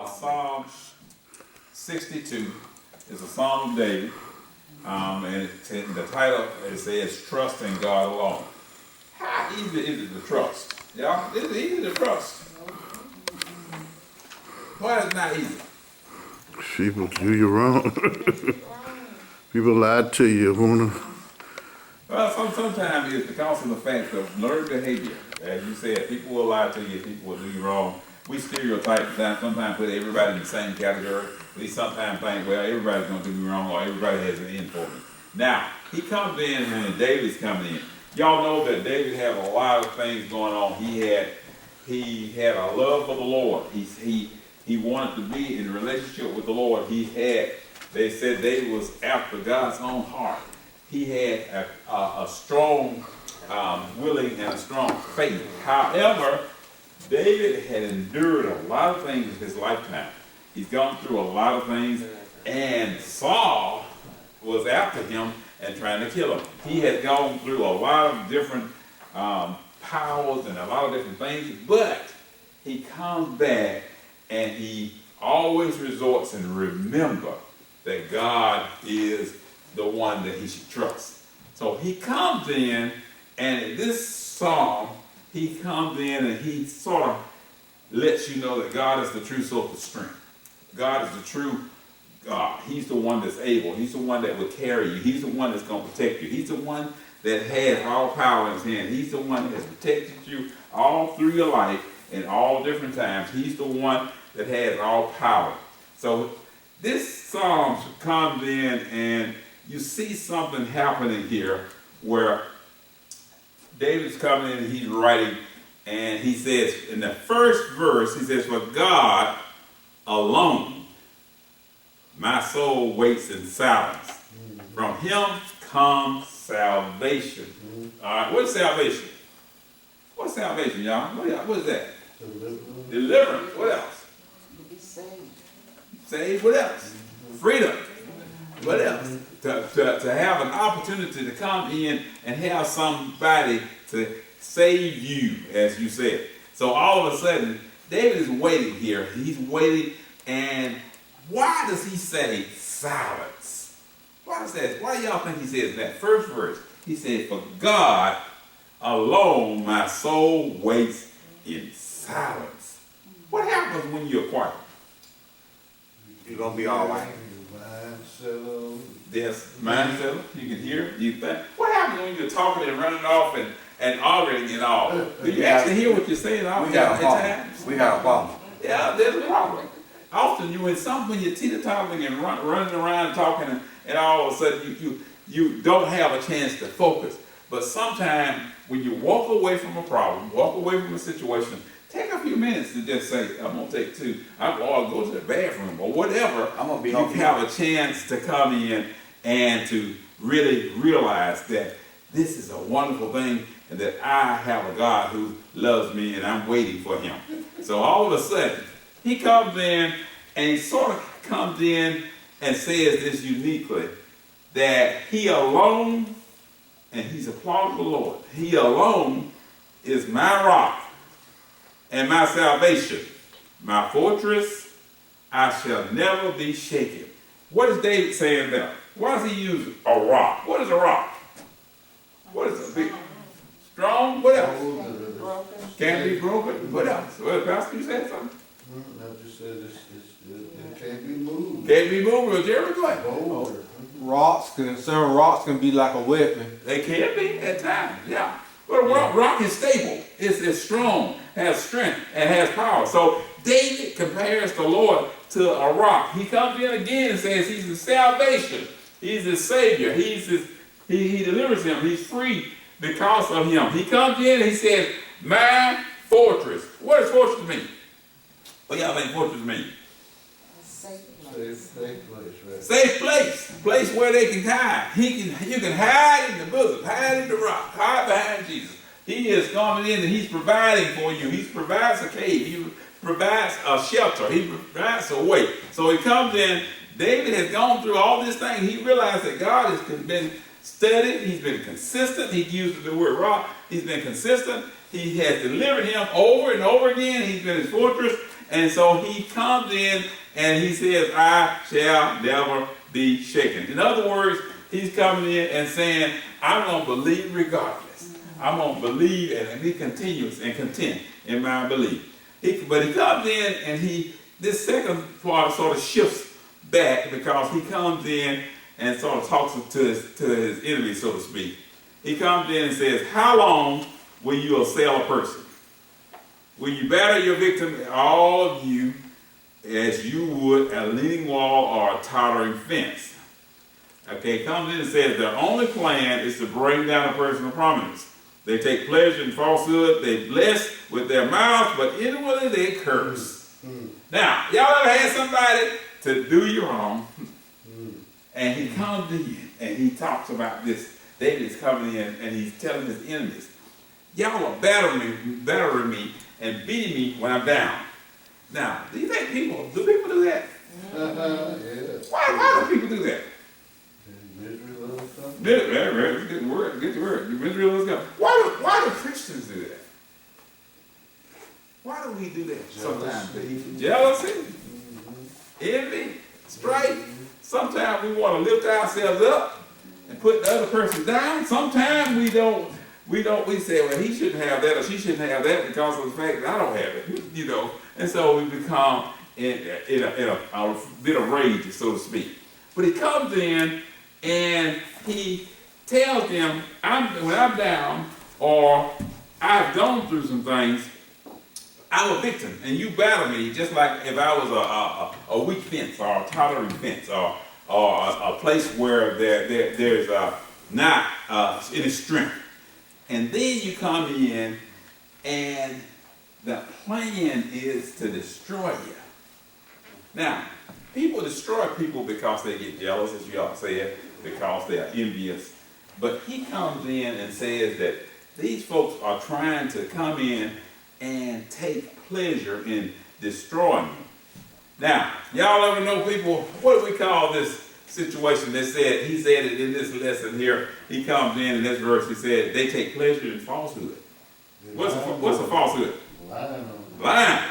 Psalm 62 is a Psalm of David, and the title, it says, Trust in God Alone. How easy is it to trust? Yeah, it's easy to trust. Why is it not easy? People do you wrong. People lied to you. Well, sometimes it's because of the fact of learned behavior. As you said, people will lie to you, people will do you wrong. We stereotype sometimes put everybody in the same category. We sometimes think, well, everybody's going to do me wrong or everybody has an end for me. Now, he comes in when David's coming in. Y'all know that David had a lot of things going on. He had a love for the Lord. He wanted to be in a relationship with the Lord. They said David was after God's own heart. He had a strong willing and a strong faith. However, David had endured a lot of things in his lifetime. He's gone through a lot of things, and Saul was after him and trying to kill him. He had gone through a lot of different powers and a lot of different things, but he comes back and he always resorts and remember that God is the one that he should trust. So he comes in, and in this psalm, he comes in and he sort of lets you know that God is the true source of strength. God is the true God. He's the one that's able. He's the one that will carry you. He's the one that's going to protect you. He's the one that has all power in his hand. He's the one that has protected you all through your life in all different times. He's the one that has all power. So this psalm comes in and you see something happening here where David's coming in and he's writing, and he says in the first verse, he says, for God alone my soul waits in silence. From him comes salvation. All right, what's salvation? What's salvation, y'all? What is that? Deliverance. What else? Saved. What else? Freedom. What else? To have an opportunity to come in and have somebody to save you, as you said. So all of a sudden, David is waiting here. He's waiting, and why does he say silence? Why do y'all think he says in that first verse? He said, for God alone my soul waits in silence. What happens when you're quiet? You're going to be all right. Yes, mind settle. You can hear, you think. What happens when you're talking and running off and arguing and all? Do you actually hear what you're saying all the time? We got a problem. Yeah, there's a problem. Often when you're teeter-tottering and running around talking and all of a sudden you don't have a chance to focus. But sometimes when you walk away from a problem, walk away from a situation, take a few minutes to just say, I'm going to take two. I'll go to the bathroom or whatever. I'm gonna be you home. have a chance to come in and to really realize that this is a wonderful thing and that I have a God who loves me and I'm waiting for him. So all of a sudden, he comes in and he sort of comes in and says this uniquely, that he alone, and he's applauding the Lord, he alone is my rock and my salvation, my fortress, I shall never be shaken. What is David saying there? Why does he use a rock? What is a rock? What is a big, strong? What else? Can't be broken? What else? Well, Pastor, you said something? I just said it can't be moved. Can't be moved. Well, Jerry, go ahead. Certain rocks can be like a weapon. They can be at times, yeah. But a rock is stable. It's strong, has strength, and has power. So David compares the Lord to a rock. He comes in again and says he's his salvation. He's his savior. He delivers him. He's free because of him. He comes in and he says, my fortress. What does fortress mean? What y'all think fortress mean? Safe place, right? Safe place. Place where they can hide. You can hide in the bosom, hide in the rock, hide behind Jesus. He is coming in and he's providing for you. He provides a cave. He provides a shelter. He provides a way. So he comes in. David has gone through all this thing. He realized that God has been steady. He's been consistent. He used the word rock. He's been consistent. He has delivered him over and over again. He's been his fortress. And so he comes in and he says, I shall never be shaken. In other words, he's coming in and saying, I'm going to believe regardless. I'm going to believe and be continuous and content in my belief. But he comes in and this second part sort of shifts back because he comes in and sort of talks to his enemy, so to speak. He comes in and says, how long will you assail a person? Will you batter your victim, all of you, as you would a leaning wall or a tottering fence? Okay, comes in and says their only plan is to bring down a person of prominence. They take pleasure in falsehood, they bless with their mouths, but inwardly they curse. Now, y'all ever had somebody to do you wrong, and he comes in and he talks about this. David is coming in and he's telling his enemies, y'all are battering me and beating me when I'm down. Now, do you think people do that? Yeah. Why do people do that? Misery loves company. Get the word. Misery loves God. Why do Christians do that? Why do we do that sometimes? Jealousy, envy, strife. Sometimes we want to lift ourselves up and put the other person down. Sometimes we don't. We say, well, he shouldn't have that or she shouldn't have that because of the fact that I don't have it, you know. And so we become in a bit of rage, so to speak. But he comes in and he tells them, when I'm down or I've gone through some things, I'm a victim, and you battle me just like if I was a weak fence or a tottering fence or a place where there's not any strength. And then you come in, and the plan is to destroy you. Now, people destroy people because they get jealous, as you all said, because they are envious. But he comes in and says that these folks are trying to come in and take pleasure in destroying you. Now, y'all ever know people, what do we call this situation? He said it in this lesson here. He comes in this verse, he said, they take pleasure in falsehood. What's a falsehood? Lying.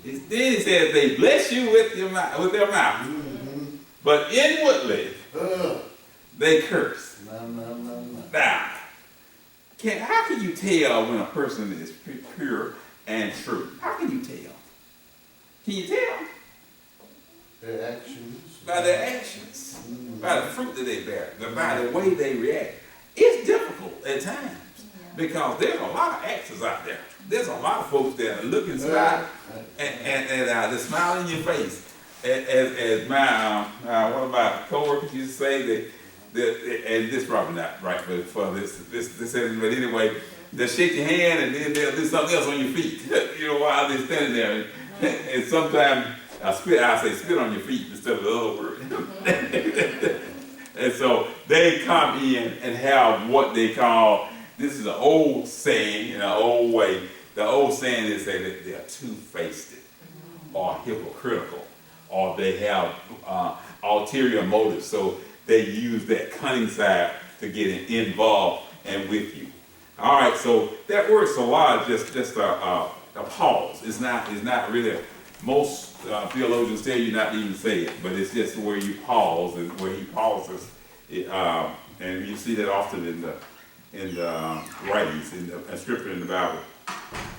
Then he says they bless you with their mouth. But inwardly, they curse. Now, how can you tell when a person is pure and true? How can you tell? Can you tell? Their actions. By their actions, by the fruit that they bear, by the way they react. It's difficult at times because there's a lot of actors out there. There's a lot of folks that are looking smile and they smile in your face. As my one of my coworkers used to say that and this is probably not right for this but anyway, they'll shake your hand and then they'll do something else on your feet. You know, while they're standing there, and sometimes I say spit on your feet instead of the other word. And so they come in and have what they call, this is an old saying in an old way. The old saying is that they're two-faced or hypocritical, or they have ulterior motives. So they use that cunning side to get involved and with you. All right, so that word salah is just a pause. It's not really. Most theologians tell you not to even say it, but it's just where you pause and where he pauses. And you see that often in the writings, in the scripture in the Bible.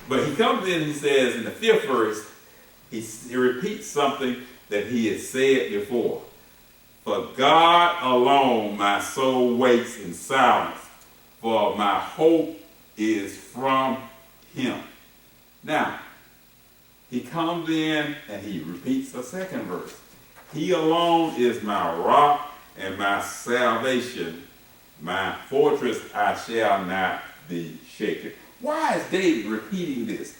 But he comes in and he says in the 5th verse, he repeats something that he had said before. For God alone my soul waits in silence, for my hope is from him. Now, he comes in and he repeats the 2nd verse. He alone is my rock and my salvation, my fortress, I shall not be shaken. Why is David repeating this?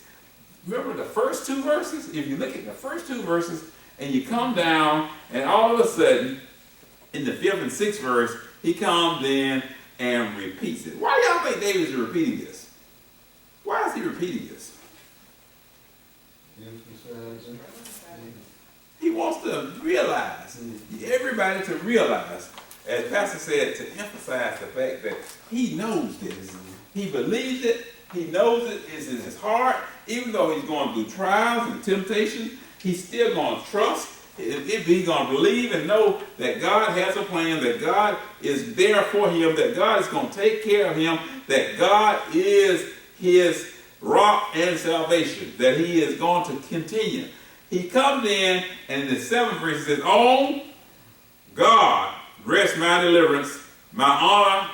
Remember the first 2 verses? If you look at the first 2 verses and you come down and all of a sudden in the 5th and 6th verse, he comes in and repeats it. Why do y'all think David is repeating this? Why is he repeating this? He wants to realize, everybody to realize, as Pastor said, to emphasize the fact that he knows this. He believes it. He knows it is in his heart. Even though he's going through trials and temptations, he's still going to trust. He's going to believe and know that God has a plan, that God is there for him, that God is going to take care of him, that God is his rock and salvation, that he is going to continue. He comes in, and in the 7th verse, he says, "On God rest my deliverance, my honor,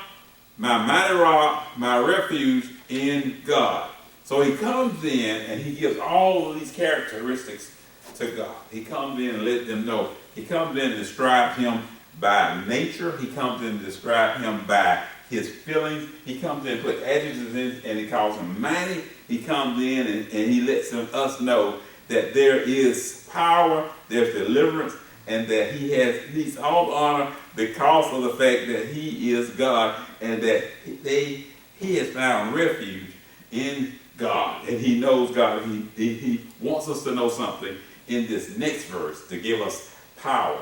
my mighty rock, my refuge in God." So he comes in and he gives all of these characteristics to God. He comes in and let them know. He comes in and describes him by nature. He comes in and describes him by his feelings. He comes in and put adjectives in, and he calls him mighty. He comes in and he lets us know that there is power, there's deliverance, and that he needs all the honor because of the fact that he is God, and that he has found refuge in God, and he knows God. He wants us to know something in this next verse to give us power.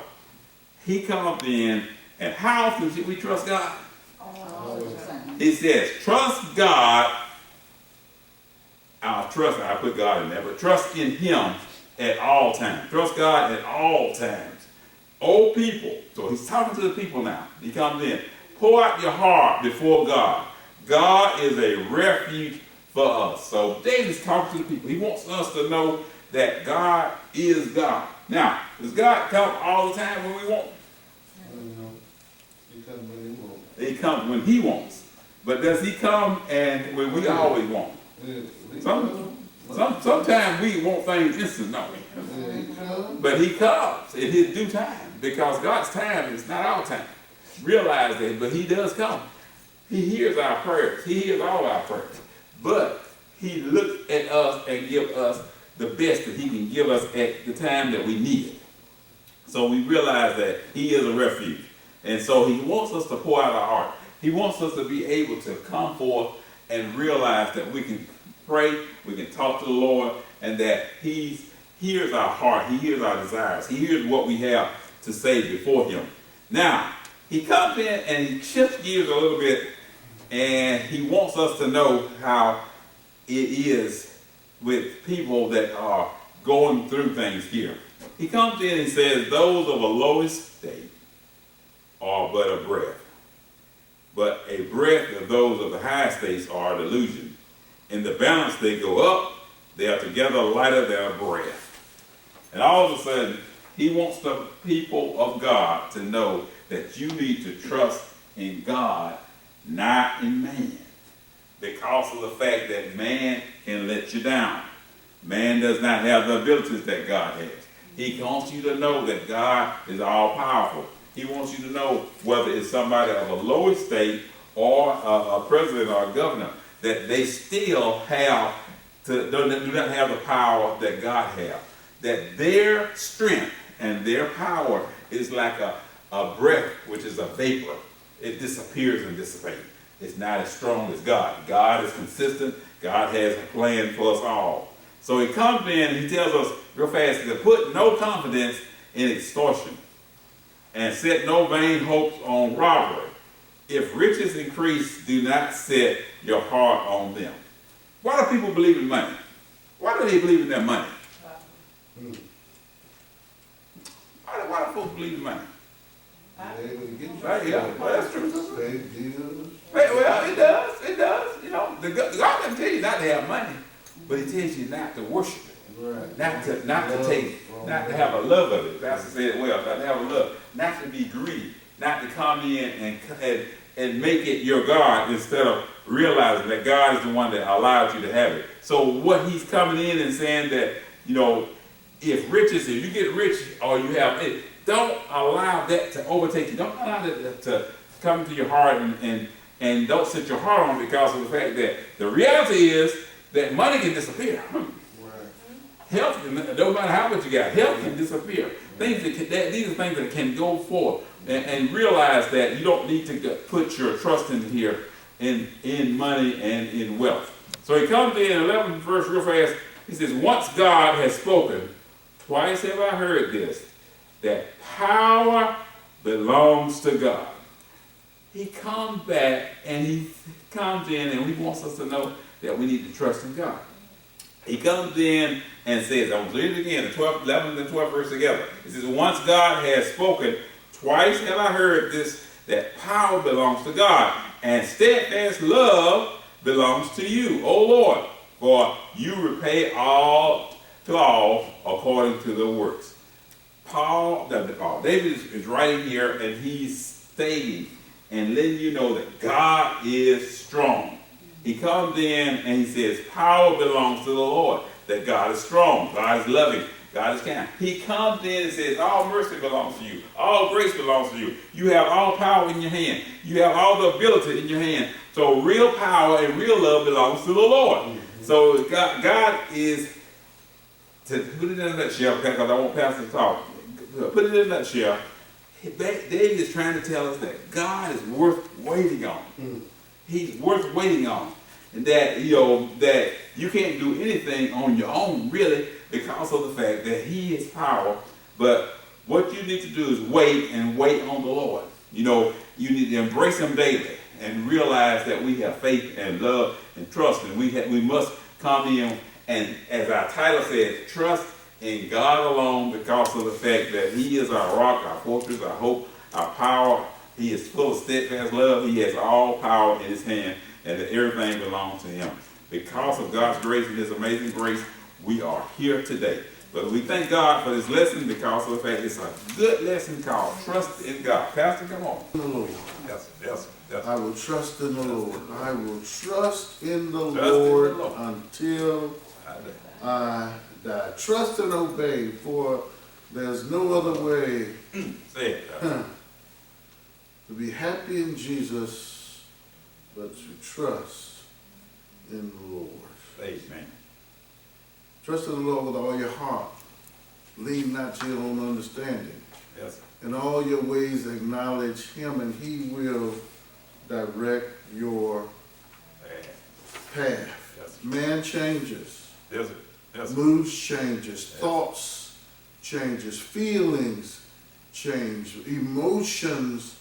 He comes in, and how often should we trust God? He says, trust God. I put God in there, but trust in him at all times. Trust God at all times. Oh people, so he's talking to the people now. He comes in. Pour out your heart before God. God is a refuge for us. So David's talking to the people. He wants us to know that God is God. Now, does God come all the time when we want? He comes when he wants. He comes when he wants. But does he come and when we always want? Sometimes we want things instant, don't we? But he comes in his due time, because God's time is not our time. Realize that, but he does come. He hears our prayers. He hears all our prayers. But he looks at us and gives us the best that he can give us at the time that we need it. So we realize that he is a refuge. And so he wants us to pour out our heart. He wants us to be able to come forth and realize that we can pray, we can talk to the Lord, and that he hears our heart, he hears our desires, he hears what we have to say before him. Now, he comes in and he shifts gears a little bit, and he wants us to know how it is with people that are going through things here. He comes in and says, those of a low estate are but a breath, but a breath of those of the high estates are a delusion. In the balance they go up, they are together lighter than a breath. And all of a sudden, he wants the people of God to know that you need to trust in God, not in man, because of the fact that man can let you down. Man does not have the abilities that God has. He wants you to know that God is all powerful. He wants you to know whether it's somebody of a low estate or a president or a governor, that they still have do not have the power that God has. That their strength and their power is like a breath, which is a vapor. It disappears and dissipates. It's not as strong as God. God is consistent. God has a plan for us all. So he comes in and he tells us real fast to put no confidence in extortion and set no vain hopes on robbery. If riches increase, do not set your heart on them. Why do people believe in money? Why do they believe in their money? Why do folks believe in money? They're able to get you. Right, yeah, well, that's true. They deals. Well, it does. You know, God doesn't tell you not to have money, but he tells you not to worship it. Right. Not to have a love of it. Pastor said it well, not to have a love, not to be greedy, not to come in and make it your God instead of realizing that God is the one that allowed you to have it. So what he's coming in and saying that, you know, if you get rich or you have it, don't allow that to overtake you. Don't allow that to come into your heart and don't set your heart on because of the fact that the reality is that money can disappear. Health, no matter how much you got, health can disappear. These are things that can go forth, and realize that you don't need to put your trust in here in money and in wealth. So he comes in 11th verse real fast. He says, once God has spoken, twice have I heard this, that power belongs to God. He comes back and he comes in and he wants us to know that we need to trust in God. He comes in and says, I'm going to read it again, the 11th and 12th verse together. It says, once God has spoken, twice have I heard this, that power belongs to God, and steadfast love belongs to you, O Lord, for you repay all to all according to the works. David is writing here, and he's stating and letting you know that God is strong. He comes in and he says, power belongs to the Lord, that God is strong, God is loving, God is kind. He comes in and says, all mercy belongs to you, all grace belongs to you. You have all power in your hand. You have all the ability in your hand. So real power and real love belongs to the Lord. Mm-hmm. So God is, to put it in a nutshell, because I want Pastor to talk, put it in a nutshell, David is trying to tell us that God is worth waiting on. Mm. He's worth waiting on. And that, that you can't do anything on your own, really, because of the fact that he is power. But what you need to do is wait and wait on the Lord. You need to embrace him daily and realize that we have faith and love and trust. And we must come in and, as our title says, trust in God alone, because of the fact that he is our rock, our fortress, our hope, our power. He is full of steadfast love. He has all power in his hand, and that everything belongs to him. Because of God's grace and his amazing grace, we are here today. But we thank God for this lesson, because of the fact it's a good lesson called Trust in God. Pastor, come on. The Lord. Yes. I will trust in the Lord. I will trust in the Trust Lord in the Lord until I die. Trust and obey, for there's no other way Say it. to be happy in Jesus but to trust in the Lord. Amen. Trust in the Lord with all your heart. Lean not to your own understanding. Yes. In all your ways acknowledge him, and he will direct your path. Yes. Man changes. Yes. Moods changes. Thoughts changes. Feelings change. Emotions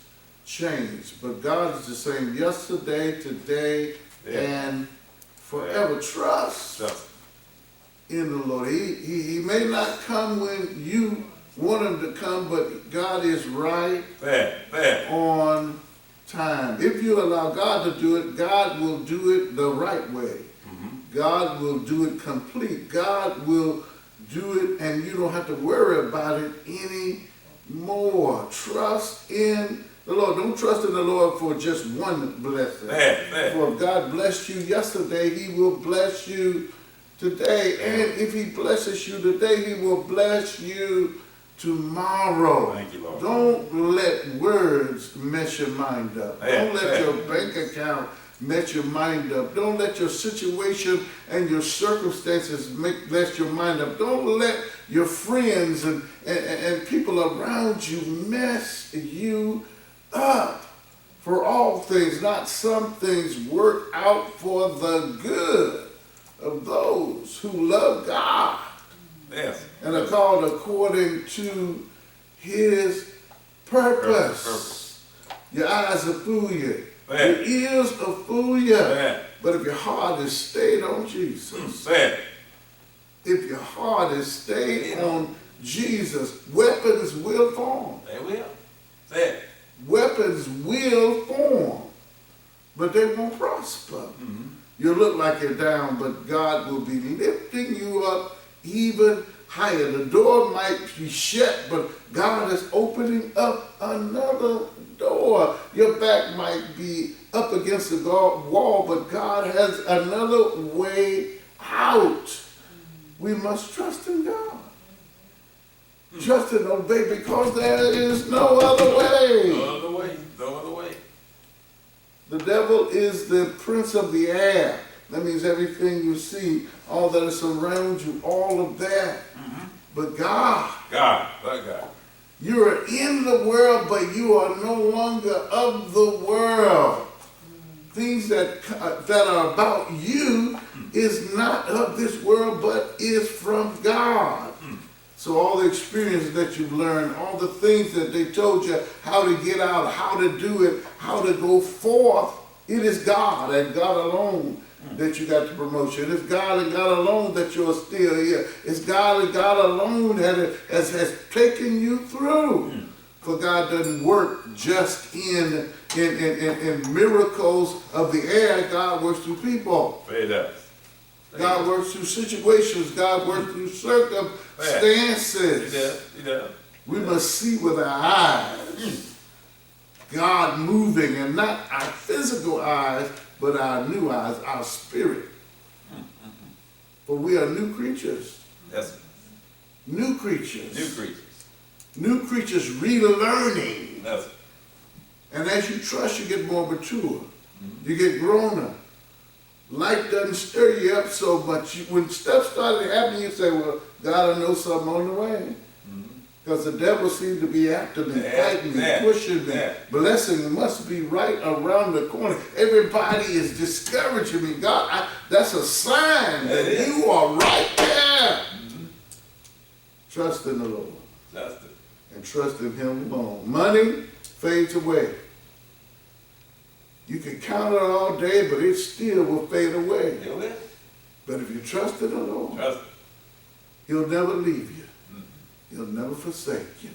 change. But God is the same yesterday, today, and forever. Trust in the Lord. He may not come when you want him to come, but God is right on time. If you allow God to do it, God will do it the right way. God will do it complete. God will do it, and you don't have to worry about it anymore. Trust in the Lord. Don't trust in the Lord for just one blessing. For if God blessed you yesterday, he will bless you today. And if he blesses you today, he will bless you tomorrow. Thank you, Lord. Don't let words mess your mind up. Don't let your bank account mess your mind up. Don't let your situation and your circumstances mess your mind up. Don't let your friends and people around you mess you up. For all things, not some things, work out for the good of those who love God. Yes. And are called according to his purpose. Your eyes will fool you. Your ears will fool you. But if your heart is stayed on Jesus, if your heart is stayed on Jesus, weapons will form. They will. Weapons will form, but they won't prosper. You'll look like you're down, but God will be lifting you up even higher. The door might be shut, but God is opening up another door. Your back might be up against the wall, but God has another way out. We must trust in God. Trust and obey, because there is no other way. No other way. No other way. The devil is the prince of the air. That means everything you see, all that is around you, all of that. But God. You are in the world, but you are no longer of the world. Things that are about you is not of this world, but is from God. So all the experiences that you've learned, all the things that they told you how to get out, how to do it, how to go forth, it is God and God alone that you got the promotion. It's God and God alone that you're still here. It's God and God alone that has taken you through. For God doesn't work just in miracles of the air. God works through people. Say that. God works through situations. God works through circumstances. He does. He does. We must see with our eyes God moving, and not our physical eyes, but our new eyes, our spirit. For we are new creatures. That's New creatures. new creatures. New creatures relearning. That's And as you trust, you get more mature. You get grown up. Life doesn't stir you up so much. When stuff started happening, you say, well, God, I know something on the way. Because the devil seems to be after me, fighting me, pushing me. Blessing must be right around the corner. Everybody is discouraging me. God, that's a sign that you are right there. Trust in the Lord. that's it. And trust in Him alone. Money fades away. You can count it all day, but it still will fade away. You will. But if you trust in the Lord, Trust it. He'll never leave you. He'll never forsake you.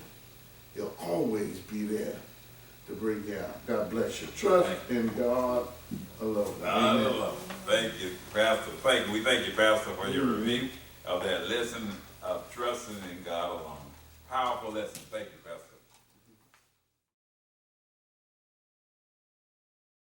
He'll always be there to bring you out. God bless you. Trust in God alone. Amen. Thank you, Pastor. Thank you. We thank you, Pastor, for your review of that lesson of trusting in God alone. Powerful lesson. Thank you, Pastor.